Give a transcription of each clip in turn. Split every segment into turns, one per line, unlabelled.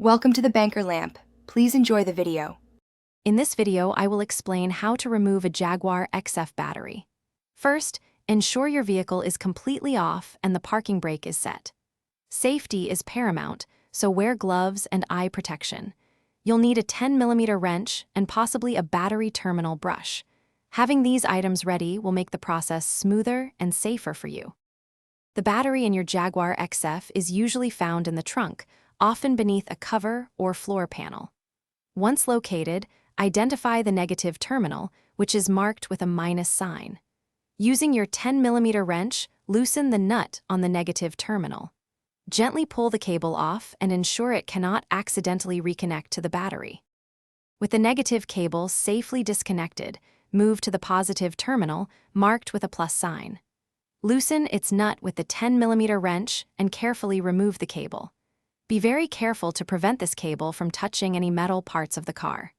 Welcome to the Banker Lamp. Please enjoy the video.
In this video, I will explain how to remove a Jaguar XF battery. First, ensure your vehicle is completely off and the parking brake is set. Safety is paramount, so wear gloves and eye protection. You'll need a 10mm wrench and possibly a battery terminal brush. Having these items ready will make the process smoother and safer for you. The battery in your Jaguar XF is usually found in the trunk, often beneath a cover or floor panel. Once located, identify the negative terminal, which is marked with a minus sign. Using your 10mm wrench, loosen the nut on the negative terminal. Gently pull the cable off and ensure it cannot accidentally reconnect to the battery. With the negative cable safely disconnected, move to the positive terminal, marked with a plus sign. Loosen its nut with the 10mm wrench and carefully remove the cable. Be very careful to prevent this cable from touching any metal parts of the car.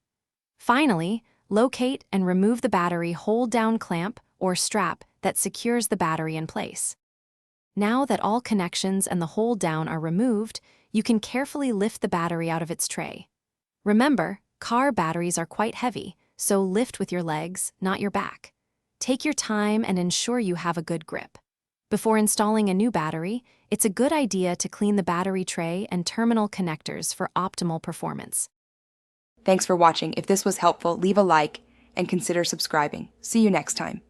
Finally, locate and remove the battery hold-down clamp or strap that secures the battery in place. Now that all connections and the hold-down are removed, you can carefully lift the battery out of its tray. Remember, car batteries are quite heavy, so lift with your legs, not your back. Take your time and ensure you have a good grip. Before installing a new battery, it's a good idea to clean the battery tray and terminal connectors for optimal performance.
Thanks for watching. If this was helpful, leave a like and consider subscribing. See you next time.